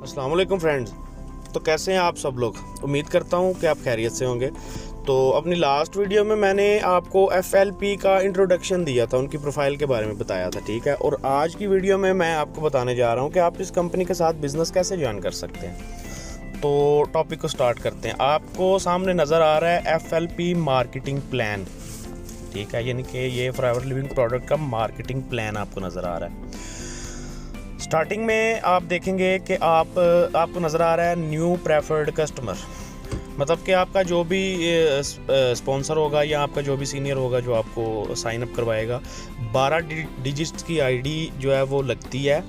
अस्सलाम वालेकुम फ्रेंड्स। तो कैसे हैं आप सब लोग? उम्मीद करता हूं कि आप खैरियत से होंगे। तो अपनी लास्ट वीडियो में मैंने आपको FLP का इंट्रोडक्शन दिया था, उनकी प्रोफाइल के बारे में बताया था, ठीक है। और आज की वीडियो में मैं आपको बताने जा रहा हूं कि आप इस कंपनी के साथ बिज़नेस कैसे ज्वाइन कर सकते हैं। तो टॉपिक को स्टार्ट करते हैं। आपको सामने नज़र आ रहा है FLP मार्केटिंग प्लान, ठीक है, यानी कि ये फॉरएवर लिविंग प्रोडक्ट का मार्केटिंग प्लान आपको नज़र आ रहा है। स्टार्टिंग में आप देखेंगे कि आपको नज़र आ रहा है न्यू प्रेफर्ड कस्टमर, मतलब कि आपका जो भी स्पॉन्सर होगा या आपका जो भी सीनियर होगा जो आपको साइन अप करवाएगा, 12 डिजिट्स की आईडी जो है वो लगती है,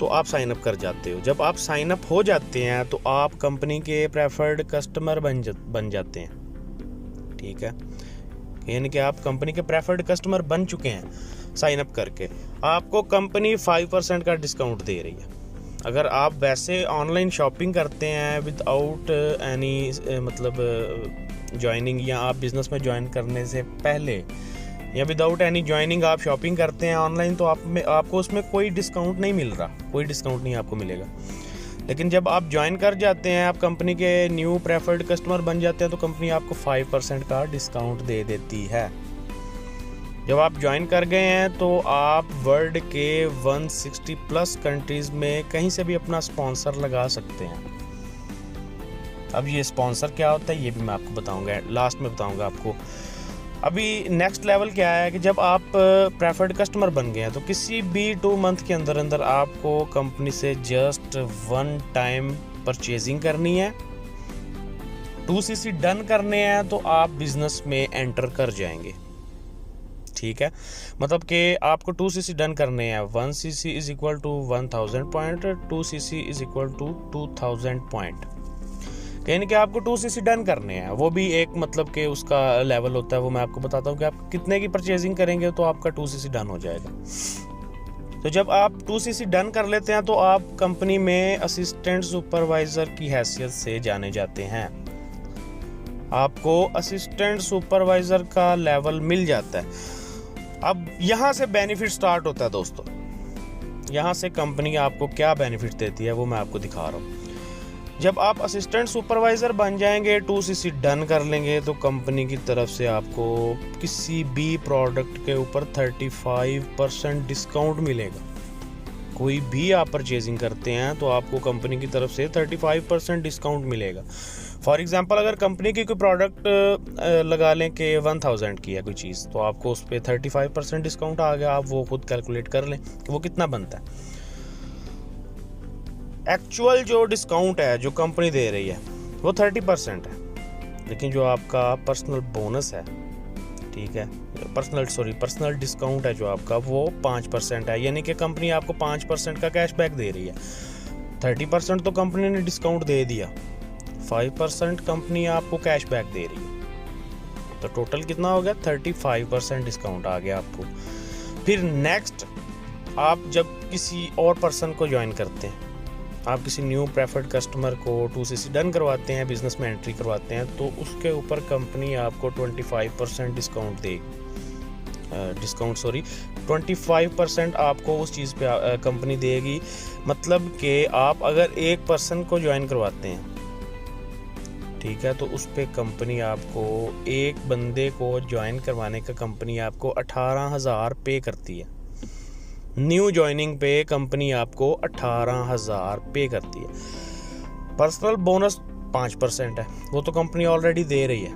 तो आप साइन अप कर जाते हो। जब आप साइन अप हो जाते हैं तो आप कंपनी के प्रेफर्ड कस्टमर बन जाते हैं, ठीक है, यानी कि आप कंपनी के प्रेफर्ड कस्टमर बन चुके हैं साइन अप करके। आपको कंपनी 5% का डिस्काउंट दे रही है। अगर आप वैसे ऑनलाइन शॉपिंग करते हैं विदाउट एनी मतलब ज्वाइनिंग, या आप बिज़नेस में ज्वाइन करने से पहले या विदाउट एनी ज्वाइनिंग आप शॉपिंग करते हैं ऑनलाइन, तो आपको उसमें कोई डिस्काउंट नहीं मिल रहा, कोई डिस्काउंट नहीं आपको मिलेगा। लेकिन जब आप ज्वाइन कर जाते हैं, आप कंपनी के न्यू प्रेफर्ड कस्टमर बन जाते हैं, तो कंपनी आपको 5% का डिस्काउंट दे देती है। जब आप ज्वाइन कर गए हैं तो आप वर्ल्ड के 160 प्लस कंट्रीज़ में कहीं से भी अपना स्पॉन्सर लगा सकते हैं। अब ये स्पॉन्सर क्या होता है ये भी मैं आपको बताऊंगा, लास्ट में बताऊंगा आपको। अभी नेक्स्ट लेवल क्या है कि जब आप प्रेफर्ड कस्टमर बन गए हैं तो किसी भी 2 मंथ के अंदर अंदर आपको कंपनी से जस्ट 1 टाइम परचेजिंग करनी है, 2cc डन करने हैं, तो आप बिजनेस में एंटर कर जाएंगे, ठीक है। मतलब कि आपको 2cc डन करने हैं। 1cc is equal to 1000 point, 2cc is equal to 2000 point, यानी कि आपको 2cc डन करने हैं। वो भी एक मतलब कि उसका लेवल होता है, वो मैं आपको बताता हूँ कि आप कितने की परचेजिंग करेंगे तो आपका 2cc डन हो जाएगा। तो जब आप 2cc डन कर लेते हैं तो आप कंपनी में असिस्टेंट सुपरवाइजर की हैसियत से जाने जाते हैं। आपको असिस्टेंट सुपरवाइजर का लेवल मिल जाता है। अब यहाँ से बेनिफिट स्टार्ट होता है दोस्तों। यहाँ से कंपनी आपको क्या बेनिफिट देती है वो मैं आपको दिखा रहा हूँ। जब आप असिस्टेंट सुपरवाइज़र बन जाएंगे, 2cc डन कर लेंगे, तो कंपनी की तरफ से आपको किसी भी प्रोडक्ट के ऊपर 35% डिस्काउंट मिलेगा। कोई भी आप परचेजिंग करते हैं तो आपको कंपनी की तरफ से 35% डिस्काउंट मिलेगा। फॉर एग्जांपल अगर कंपनी की कोई प्रोडक्ट लगा लें कि 1000 की है कोई चीज़, तो आपको उस पर 35% डिस्काउंट आ गया। आप वो खुद कैलकुलेट कर लें कि वो कितना बनता है। एक्चुअल जो डिस्काउंट है जो कंपनी दे रही है वो 30% है, लेकिन जो आपका पर्सनल बोनस है, ठीक है, पर्सनल डिस्काउंट है जो आपका, वो 5% है, यानी कि कंपनी आपको 5% का कैशबैक दे रही है। 30% तो कंपनी ने डिस्काउंट दे दिया, 5% कंपनी आपको कैशबैक दे रही है, तो टोटल कितना हो गया? 35% डिस्काउंट आ गया आपको। फिर नेक्स्ट, आप जब किसी और पर्सन को ज्वाइन करते हैं, आप किसी न्यू प्रेफर्ड कस्टमर को 2cc डन करवाते हैं, बिजनेस में एंट्री करवाते हैं, तो उसके ऊपर कंपनी आपको 25% डिस्काउंट देगी। 25% आपको उस चीज़ पे कंपनी देगी। मतलब कि आप अगर एक पर्सन को ज्वाइन करवाते हैं, ठीक है, तो उस पे कंपनी आपको, एक बंदे को ज्वाइन करवाने का कंपनी आपको 18,000 पे करती है। न्यू ज्वाइनिंग पे कंपनी आपको 18,000 पे करती है। पर्सनल बोनस 5% है, वो तो कंपनी ऑलरेडी दे रही है,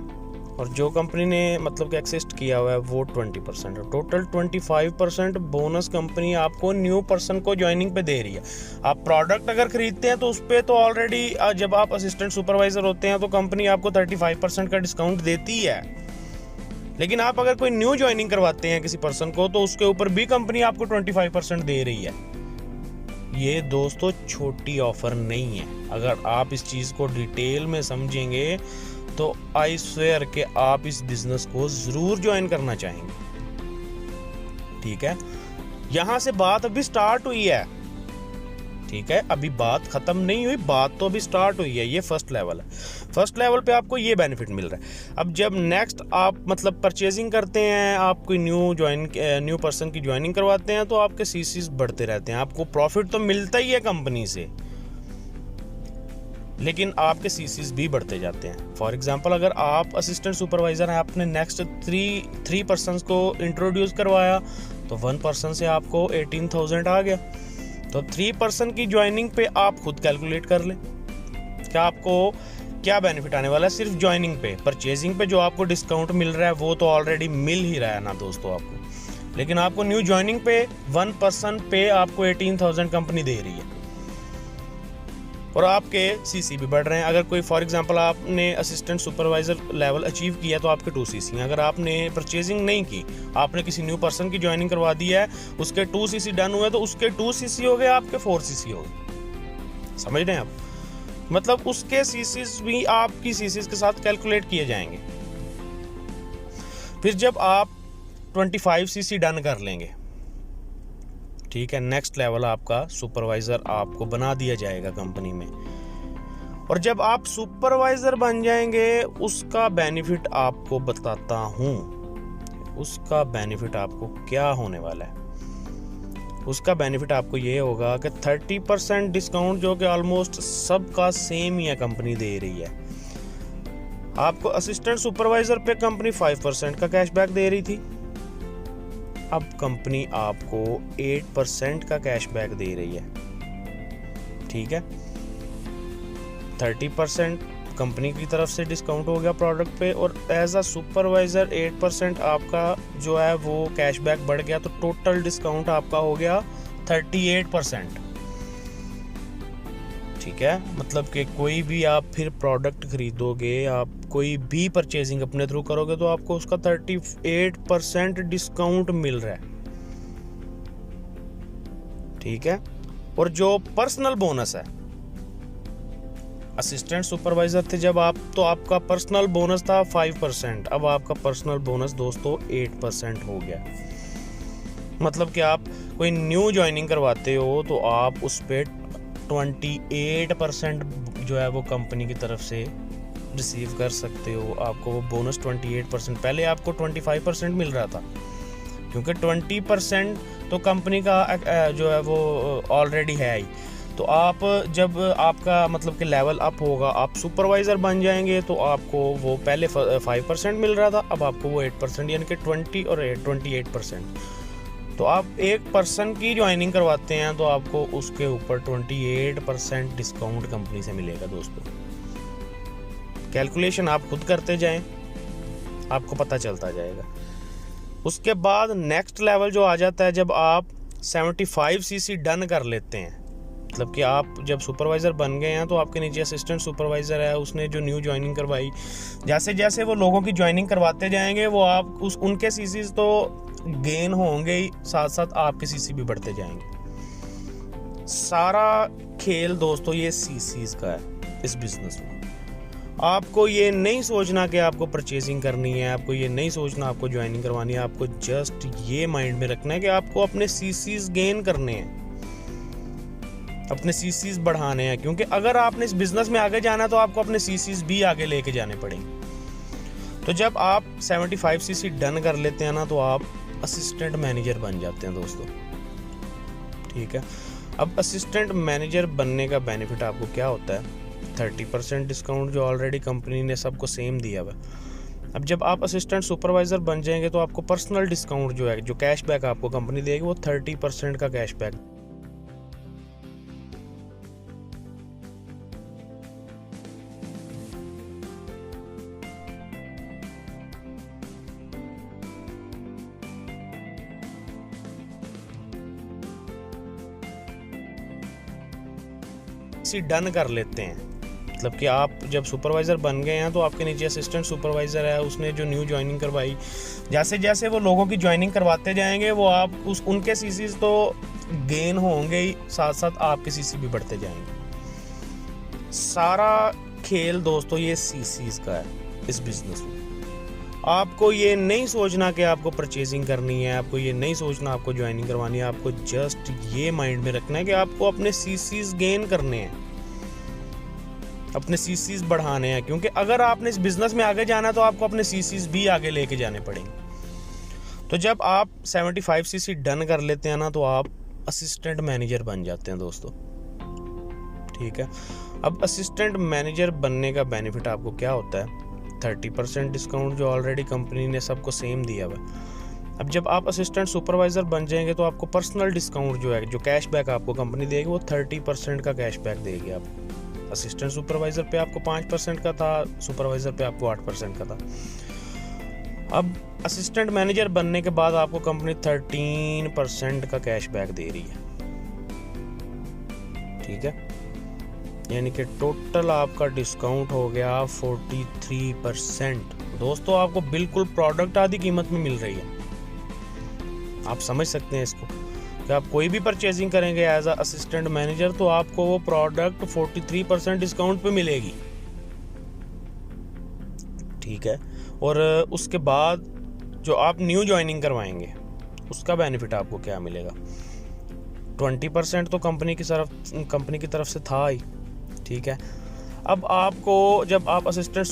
और जो कंपनी ने मतलब कि एक्सिस्ट किया हुआ है वो 20% है। टोटल 25% बोनस कंपनी आपको न्यू पर्सन को ज्वाइनिंग पे दे रही है। आप प्रोडक्ट अगर खरीदते हैं तो उस पर तो ऑलरेडी, जब आप असिस्टेंट सुपरवाइजर होते हैं तो कंपनी आपको 35% का डिस्काउंट देती है। लेकिन आप अगर कोई न्यू ज्वाइनिंग करवाते हैं किसी पर्सन को, तो उसके ऊपर भी कंपनी आपको 25% दे रही है। ये दोस्तों छोटी ऑफर नहीं है। अगर आप इस चीज़ को डिटेल में समझेंगे तो आई स्वेयर कि आप इस बिजनेस को ज़रूर ज्वाइन करना चाहेंगे, ठीक है। यहाँ से बात अभी स्टार्ट हुई है, ठीक है, अभी बात ख़त्म नहीं हुई, बात तो अभी स्टार्ट हुई है। ये फर्स्ट लेवल है। फर्स्ट लेवल पे आपको ये बेनिफिट मिल रहा है। अब जब नेक्स्ट आप मतलब परचेजिंग करते हैं, आप कोई न्यू पर्सन की ज्वाइनिंग करवाते हैं, तो आपके सीसीज बढ़ते रहते हैं, आपको प्रॉफिट तो मिलता ही है कंपनी से, लेकिन आपके सीसीज भी बढ़ते जाते हैं। फॉर एग्जांपल अगर आप असिस्टेंट सुपरवाइज़र हैं, आपने नेक्स्ट थ्री पर्सनस को इंट्रोड्यूस करवाया तो 1 पर्सन से आपको 18,000 आ गया। तो 3 पर्सन की ज्वाइनिंग पे आप खुद कैलकुलेट कर लें क्या आपको क्या बेनिफिट आने वाला है। सिर्फ ज्वाइनिंग पे, परचेजिंग पे जो आपको डिस्काउंट मिल रहा है वो तो ऑलरेडी मिल ही रहा है ना दोस्तों आपको, लेकिन आपको न्यू ज्वाइनिंग पे 1 पर्सन पे आपको 18,000 कंपनी दे रही है और आपके सीसी भी बढ़ रहे हैं। अगर कोई फॉर एग्जांपल आपने असिस्टेंट सुपरवाइजर लेवल अचीव किया तो आपके 2 सीसी हैं। अगर आपने परचेजिंग नहीं की, आपने किसी न्यू पर्सन की ज्वाइनिंग करवा दी है, उसके 2 सीसी डन हुए तो उसके 2 सीसी हो गए, आपके 4 सीसी हो गए। समझ रहे हैं आप? मतलब उसके सीसीज भी आपकी सीसीज के साथ कैलकुलेट किए जाएंगे। फिर जब आप 25 सीसी डन कर लेंगे, ठीक है, नेक्स्ट लेवल आपका सुपरवाइजर आपको बना दिया जाएगा कंपनी में। और जब आप सुपरवाइजर बन जाएंगे उसका बेनिफिट आपको बताता हूं। उसका बेनिफिट आपको क्या होने वाला है? उसका बेनिफिट आपको ये होगा कि 30% डिस्काउंट, जो कि ऑलमोस्ट सबका सेम ही है, कंपनी दे रही है आपको। असिस्टेंट सुपरवाइजर पे कंपनी 5% का कैशबैक दे रही थी, अब कंपनी आपको 8% का कैशबैक दे रही है। ठीक है, 30% कंपनी की तरफ से डिस्काउंट हो गया प्रोडक्ट पे, और एज अ सुपरवाइजर 8% आपका जो है वो कैशबैक बढ़ गया, तो टोटल डिस्काउंट आपका हो गया 38%। ठीक है, मतलब कि कोई भी आप फिर प्रोडक्ट खरीदोगे, आप कोई भी परचेजिंग अपने थ्रू करोगे तो आपको उसका 38% डिस्काउंट मिल रहा है। ठीक है, और जो पर्सनल बोनस है, असिस्टेंट सुपरवाइजर थे जब आप, तो आपका पर्सनल बोनस था 5%, अब आपका पर्सनल बोनस दोस्तों 8% हो गया। मतलब कि आप कोई न्यू ज्वाइनिंग करवाते हो तो आप उस पर 28% जो है वो कंपनी की तरफ से रिसीव कर सकते हो। आपको वो बोनस 28%, पहले आपको 25% मिल रहा था, क्योंकि 20% तो कंपनी का जो है वो ऑलरेडी है ही। तो आप जब आपका मतलब कि लेवल अप होगा, आप सुपरवाइज़र बन जाएंगे, तो आपको वो पहले 5% मिल रहा था, अब आपको वो 8%, यानी कि 20 और 28%। तो आप एक पर्सन की ज्वाइनिंग करवाते हैं तो आपको उसके ऊपर 28% डिस्काउंट कंपनी से मिलेगा दोस्तों। कैलकुलेशन आप खुद करते जाएं, आपको पता चलता जाएगा। उसके बाद नेक्स्ट लेवल जो आ जाता है, जब आप 75 सीसी डन कर लेते हैं, मतलब कि आप जब सुपरवाइज़र बन गए हैं तो आपके नीचे असिस्टेंट सुपरवाइज़र है, उसने जो न्यू ज्वाइनिंग करवाई, जैसे जैसे वो लोगों की ज्वाइनिंग करवाते जाएंगे वो आप उनके सीसीज तो गेन होंगे ही, साथ साथ आपके सीसी भी बढ़ते जाएंगे। सारा खेल दोस्तों ये सीसीज का है इस बिजनेस में। आपको ये नहीं सोचना कि आपको परचेजिंग करनी है, आपको ये नहीं सोचना आपको ज्वाइनिंग करवानी है, आपको जस्ट ये माइंड में रखना है कि आपको अपने सीसीज गेन करने हैं, अपने सीसीज बढ़ाने हैं। क्योंकि अगर आपने इस बिजनेस में आगे जाना है तो आपको अपने सीसीज भी आगे लेके जाने पड़ेंगे। तो जब आप 75 सीसी डन कर लेते हैं ना, तो आप असिस्टेंट मैनेजर बन जाते हैं दोस्तों। ठीक है, अब असिस्टेंट मैनेजर बनने का बेनिफिट आपको क्या होता है? 30% डिस्काउंट जो ऑलरेडी कंपनी ने सबको सेम दिया हुआ। अब जब आप असिस्टेंट सुपरवाइज़र बन जाएंगे तो आपको पर्सनल डिस्काउंट जो है, जो कैशबैक आपको कंपनी देगी, वो 30% का कैशबैक। डन कर लेते हैं, मतलब कि आप जब सुपरवाइज़र बन गए हैं तो आपके नीचे असिस्टेंट सुपरवाइज़र है, उसने जो न्यू ज्वाइनिंग करवाई, जैसे जैसे वो लोगों की ज्वाइनिंग करवाते जाएंगे वो आप उनके सीसीज तो गेन होंगे ही, साथ साथ आपके सीसी भी बढ़ते जाएंगे। सारा खेल दोस्तों ये सीसीज का है इस बिजनेस में। आपको ये नहीं सोचना कि आपको परचेजिंग करनी है, आपको ये नहीं सोचना आपको ज्वाइनिंग करवानी है, आपको जस्ट ये माइंड में रखना है कि आपको अपने सीसीज गेन करने हैं, अपने सीसीज बढ़ाने हैं। क्योंकि अगर आपने इस बिजनेस में आगे जाना है तो आपको अपने सीसीज भी आगे लेके जाने पड़ेंगे। तो जब आप 75 सीसी डन कर लेते हैं ना, तो आप असिस्टेंट मैनेजर बन जाते हैं दोस्तों। ठीक है। अब असिस्टेंट मैनेजर बनने का बेनिफिट आपको क्या होता है? 30% डिस्काउंट जो ऑलरेडी कंपनी ने सबको सेम दिया हुआ है। अब जब आप असिस्टेंट सुपरवाइज़र बन जाएंगे तो आपको पर्सनल डिस्काउंट जो है, जो कैशबैक आपको कंपनी देगी, वो 30% का कैशबैक देगी आपको। असिस्टेंट सुपरवाइज़र पे आपको 5% का था, सुपरवाइज़र पे आपको 8% का था। अब असिस्टेंट मैनेजर बनने के बाद आपको कंपनी 13% का कैशबैक दे रही है, ठीक है। यानी कि टोटल आपका डिस्काउंट हो गया 43%। दोस्तों आपको बिल्कुल प्रोडक्ट आधी कीमत में मिल रही है। आप समझ सकते हैं इसको कि आप कोई भी परचेजिंग करेंगे एज अ असिस्टेंट मैनेजर तो आपको वो प्रोडक्ट 43% डिस्काउंट पे मिलेगी, ठीक है। और उसके बाद जो आप न्यू ज्वाइनिंग करवाएंगे उसका बेनिफिट आपको क्या मिलेगा? 20% तो कंपनी की तरफ से था ही, ठीक है। अब आपको जब आप असिस्टेंट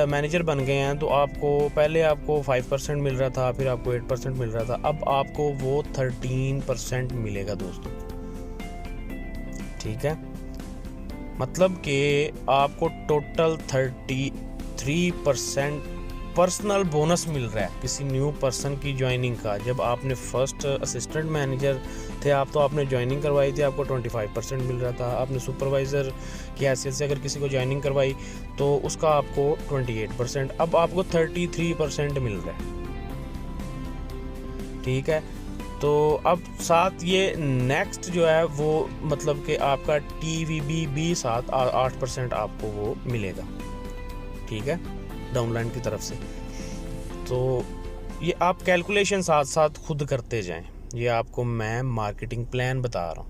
मैनेजर बन गए हैं तो आपको पहले आपको 5% मिल रहा था, फिर आपको 8% मिल रहा था, अब आपको वो 13% मिलेगा दोस्तों, ठीक है। मतलब कि आपको टोटल 33% पर्सनल बोनस मिल रहा है किसी न्यू पर्सन की ज्वाइनिंग का। जब आपने फर्स्ट असिस्टेंट मैनेजर थे आप तो आपने ज्वाइनिंग करवाई थी, आपको 25% मिल रहा था। आपने सुपरवाइज़र की हैसियत से अगर किसी को ज्वाइनिंग करवाई तो उसका आपको 28%, अब आपको 33% मिल रहा है, ठीक है। तो अब साथ ये नेक्स्ट जो है वो मतलब कि आपका TVB भी साथ 8% आपको वो मिलेगा, ठीक है, डाउनलाइन की तरफ से। तो ये आप कैलकुलेशन साथ साथ खुद करते जाएं। ये आपको मैं मार्केटिंग प्लान बता रहा हूँ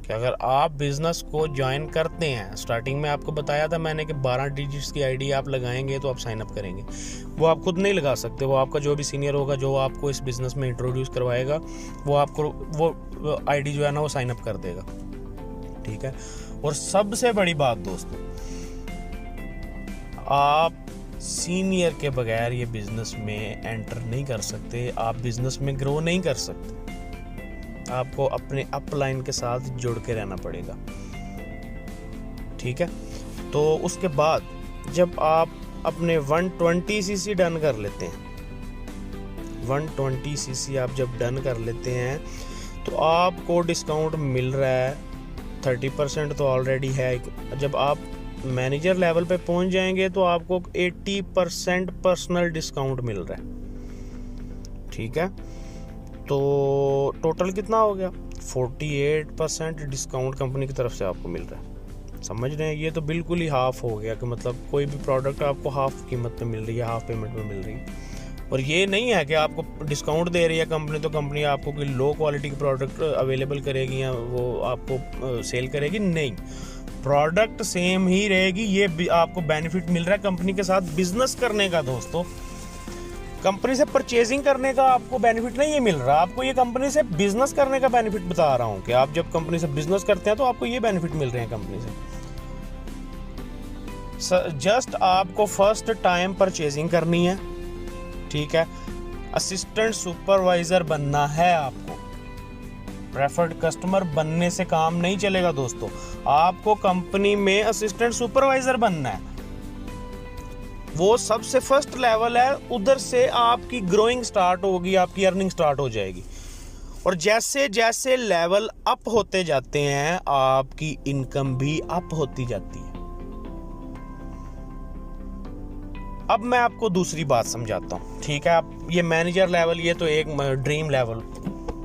कि अगर आप बिज़नेस को ज्वाइन करते हैं, स्टार्टिंग में आपको बताया था मैंने कि 12 डिजिट्स की आईडी आप लगाएंगे तो आप साइन अप करेंगे। वो आप खुद नहीं लगा सकते, वो आपका जो भी सीनियर होगा जो आपको इस बिज़नेस में इंट्रोड्यूस करवाएगा वो आपको वो आईडी जो है ना वो साइन अप कर देगा, ठीक है। और सबसे बड़ी बात दोस्तों, आप सीनियर के बगैर ये बिजनेस में एंटर नहीं कर सकते, आप बिजनेस में ग्रो नहीं कर सकते। आपको अपने अपलाइन के साथ जुड़ के रहना पड़ेगा, ठीक है। तो उसके बाद जब आप अपने 120 cc डन कर लेते हैं, 120 cc आप जब डन कर लेते हैं तो आपको डिस्काउंट मिल रहा है 30% तो ऑलरेडी है। जब आप मैनेजर लेवल पे पहुंच जाएंगे तो आपको 80% पर्सनल डिस्काउंट मिल रहा है, ठीक है। तो टोटल कितना हो गया? 48% डिस्काउंट कंपनी की तरफ से आपको मिल रहा है। समझ रहे हैं? ये तो बिल्कुल ही हाफ हो गया कि मतलब कोई भी प्रोडक्ट आपको हाफ कीमत में मिल रही है, हाफ पेमेंट में मिल रही है। और ये नहीं है कि आपको डिस्काउंट दे रही है कंपनी तो कंपनी आपको कोई लो क्वालिटी की प्रोडक्ट अवेलेबल करेगी या वो आपको सेल करेगी, नहीं, प्रोडक्ट सेम ही रहेगी। ये आपको बेनिफिट मिल रहा है कंपनी के साथ बिजनेस करने का दोस्तों। कंपनी से परचेजिंग करने का आपको बेनिफिट नहीं ये मिल रहा, आपको ये कंपनी से बिजनेस करने का बेनिफिट बता रहा हूँ कि आप जब कंपनी से बिजनेस करते हैं तो आपको ये बेनिफिट मिल रहे हैं कंपनी से। जस्ट आपको फर्स्ट टाइम परचेजिंग करनी है, ठीक है। असिस्टेंट सुपरवाइजर बनना है आपको, प्रेफर्ड कस्टमर बनने से काम नहीं चलेगा दोस्तों। आपको कंपनी में असिस्टेंट सुपरवाइजर बनना है, वो सबसे फर्स्ट लेवल है। उधर से आपकी ग्रोइंग स्टार्ट होगी, आपकी अर्निंग स्टार्ट हो जाएगी। और जैसे जैसे लेवल अप होते जाते हैं आपकी इनकम भी अप होती जाती है। अब मैं आपको दूसरी बात समझाता हूँ, ठीक है। आप ये मैनेजर लेवल ये तो एक ड्रीम लेवल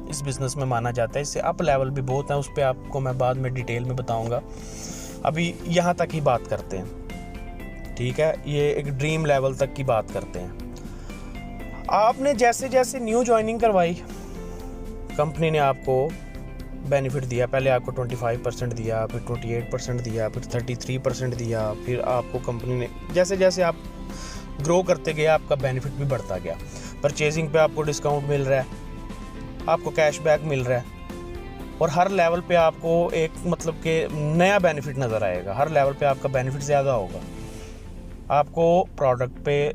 इस बिज़नेस में माना जाता है, इससे अप लेवल भी बहुत है, उस पर आपको मैं बाद में डिटेल में बताऊंगा। अभी यहाँ तक ही बात करते हैं, ठीक है। ये एक ड्रीम लेवल तक की बात करते हैं। आपने जैसे जैसे न्यू ज्वाइनिंग करवाई, कंपनी ने आपको बेनिफिट दिया। पहले आपको 25% दिया, फिर 28% दिया, फिर 33% दिया, फिर आपको कंपनी ने जैसे जैसे आप ग्रो करते गए आपका बेनिफिट भी बढ़ता गया। परचेजिंग पे आपको डिस्काउंट मिल रहा है, आपको कैशबैक मिल रहा है, और हर लेवल पे आपको एक मतलब कि नया बेनिफिट नज़र आएगा। हर लेवल पे आपका बेनिफिट ज़्यादा होगा। आपको प्रोडक्ट पे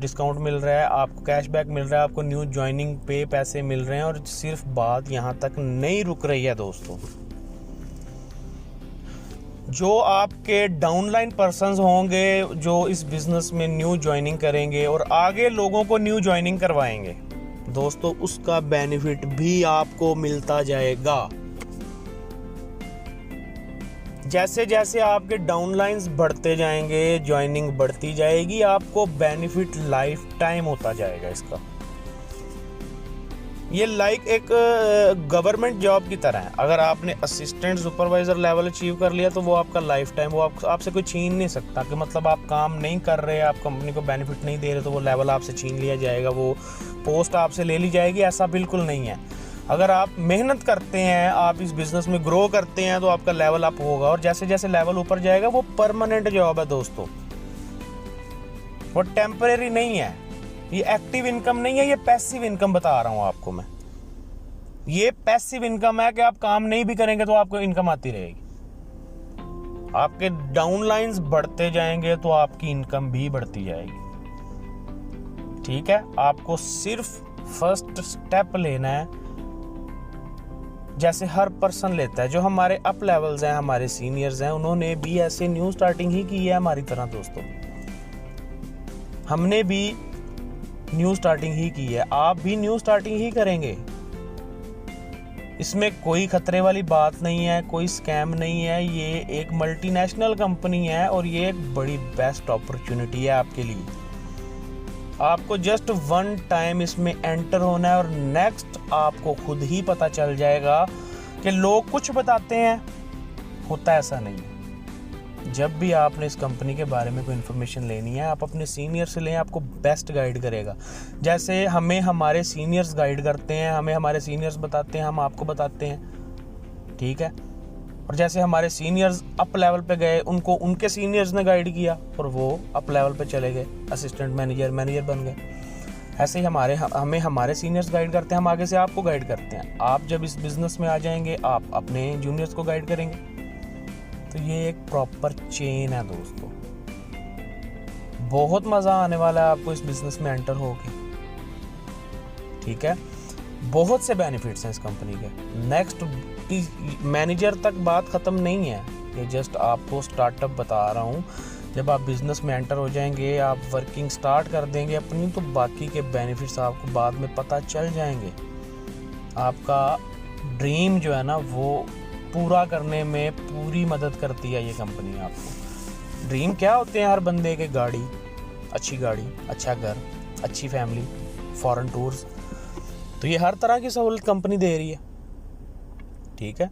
डिस्काउंट मिल रहा है, आपको कैशबैक मिल रहा है, आपको न्यू ज्वाइनिंग पे पैसे मिल रहे हैं। और सिर्फ बात यहाँ तक नहीं रुक रही है दोस्तों, जो आपके डाउनलाइन पर्सन्स होंगे जो इस बिज़नेस में न्यू ज्वाइनिंग करेंगे और आगे लोगों को न्यू ज्वाइनिंग करवाएंगे दोस्तों, उसका बेनिफिट भी आपको मिलता जाएगा। जैसे जैसे आपके डाउनलाइंस बढ़ते जाएंगे, ज्वाइनिंग बढ़ती जाएगी, आपको बेनिफिट लाइफ टाइम होता जाएगा इसका। ये लाइक एक गवर्नमेंट जॉब की तरह है। अगर आपने असिस्टेंट सुपरवाइजर लेवल अचीव कर लिया तो वो आपका लाइफ टाइम, वो आपसे कोई छीन नहीं सकता कि मतलब आप काम नहीं कर रहे, आप कंपनी को बेनिफिट नहीं दे रहे तो वो लेवल आपसे छीन लिया जाएगा, वो पोस्ट आपसे ले ली जाएगी। ऐसा बिल्कुल नहीं है। अगर आप मेहनत करते हैं, आप इस बिज़नेस में ग्रो करते हैं तो आपका लेवल अप होगा, और जैसे जैसे लेवल ऊपर जाएगा वो परमानेंट जॉब है दोस्तों, वो टेम्परेरी नहीं है। ये एक्टिव इनकम नहीं है, ये पैसिव इनकम बता रहा हूँ आपको मैं। ये पैसिव इनकम है कि आप काम नहीं भी करेंगे तो आपको इनकम आती रहेगी। आपके डाउनलाइंस बढ़ते जाएंगे तो आपकी इनकम भी बढ़ती जाएगी। ठीक है, आपको सिर्फ फर्स्ट स्टेप लेना है जैसे हर पर्सन लेता है। जो हमारे अप लेवल्स हैं, हमारे सीनियर्स हैं, उन्होंने भी ऐसे न्यू स्टार्टिंग ही की है हमारी तरह दोस्तों। हमने भी न्यू स्टार्टिंग ही की है, आप भी न्यू स्टार्टिंग ही करेंगे। इसमें कोई खतरे वाली बात नहीं है, कोई स्कैम नहीं है। ये एक मल्टीनेशनल कंपनी है और ये एक बड़ी बेस्ट अपॉर्चुनिटी है आपके लिए। आपको जस्ट वन टाइम इसमें एंटर होना है और नेक्स्ट आपको खुद ही पता चल जाएगा कि लोग कुछ बताते हैं, होता ऐसा नहीं है। जब भी आपने इस कंपनी के बारे में कोई इन्फॉर्मेशन लेनी है, आप अपने सीनियर से लें, आपको बेस्ट गाइड करेगा। जैसे हमें हमारे सीनियर्स गाइड करते हैं, हमें हमारे सीनियर्स बताते हैं, हम आपको बताते हैं। ठीक है, और जैसे हमारे सीनियर्स अप लेवल पे गए, उनको उनके सीनियर्स ने गाइड किया और वो अप लेवल पे चले गए, असिस्टेंट मैनेजर बन गए। ऐसे ही हमें हमारे सीनियर्स गाइड करते हैं, हम आगे से आपको गाइड करते हैं। आप जब इस बिज़नेस में आ जाएंगे, आप अपने जूनियर्स को गाइड करेंगे। तो ये एक प्रॉपर चेन है दोस्तों। बहुत मज़ा आने वाला है आपको इस बिज़नेस में एंटर होके। ठीक है, बहुत से बेनिफिट्स हैं इस कंपनी के। नेक्स्ट मैनेजर तक बात ख़त्म नहीं है, ये जस्ट आपको स्टार्टअप बता रहा हूँ। जब आप बिज़नेस में एंटर हो जाएंगे, आप वर्किंग स्टार्ट कर देंगे अपनी, तो बाकी के बेनिफिट्स आपको बाद में पता चल जाएंगे। आपका ड्रीम जो है ना, वो पूरा करने में पूरी मदद करती है ये कंपनी आपको। ड्रीम क्या होते हैं हर बंदे के? गाड़ी, अच्छी गाड़ी, अच्छा घर, अच्छी फैमिली, फॉरेन टूर्स। तो ये हर तरह की सहूलत कंपनी दे रही है। ठीक है,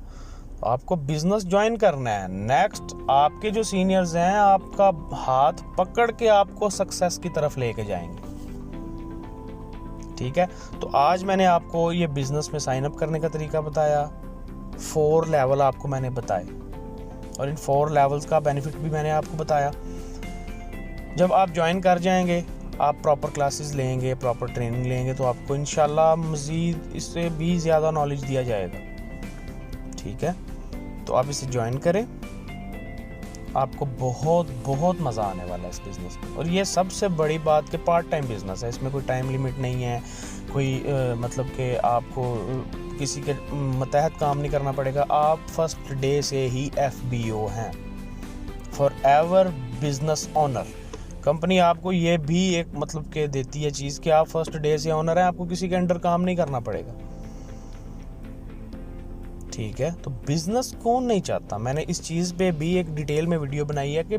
आपको बिजनेस ज्वाइन करना है। नेक्स्ट आपके जो सीनियर्स हैं आपका हाथ पकड़ के आपको सक्सेस की तरफ लेके जाएंगे। ठीक है, तो आज मैंने आपको ये बिजनेस में साइन अप करने का तरीका बताया, 4 लेवल आपको मैंने बताए, और इन 4 लेवल्स का बेनिफिट भी मैंने आपको बताया। जब आप ज्वाइन कर जाएंगे, आप प्रॉपर क्लासेस लेंगे, प्रॉपर ट्रेनिंग लेंगे, तो आपको इंशाल्लाह मज़ीद इससे भी ज़्यादा नॉलेज दिया जाएगा। ठीक है, तो आप इसे ज्वाइन करें, आपको बहुत बहुत मज़ा आने वाला है इस बिज़नेस में। और ये सबसे बड़ी बात कि पार्ट टाइम बिज़नेस है, इसमें कोई टाइम लिमिट नहीं है, कोई मतलब कि आपको किसी के मतहत काम नहीं करना पड़ेगा। आप फर्स्ट डे से ही FBO हैं, for ever business owner. Company आपको ये भी एक मतलब के देती है चीज़ कि आप फर्स्ट डे से ओनर हैं, आपको किसी के अंडर काम नहीं करना पड़ेगा। ठीक है, तो बिजनेस कौन नहीं चाहता। मैंने इस चीज़ पे भी एक डिटेल में वीडियो बनाई है कि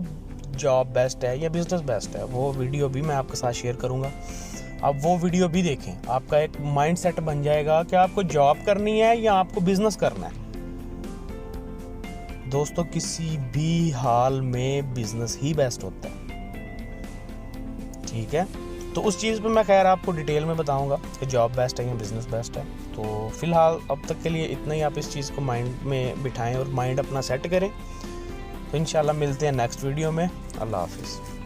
जॉब बेस्ट है या बिजनेस बेस्ट है। वो वीडियो भी मैं आपके साथ शेयर करूँगा, आप वो वीडियो भी देखें। आपका एक माइंड सेट बन जाएगा कि आपको जॉब करनी है या आपको बिजनेस करना है। दोस्तों, किसी भी हाल में बिजनेस ही बेस्ट होता है। ठीक है, तो उस चीज़ पे मैं खैर आपको डिटेल में बताऊंगा कि जॉब बेस्ट है या बिजनेस बेस्ट है। तो फिलहाल अब तक के लिए इतना ही। आप इस चीज़ को माइंड में बिठाएं और माइंड अपना सेट करें। तो इंशाल्लाह मिलते हैं नेक्स्ट वीडियो में। अल्लाह हाफिज़।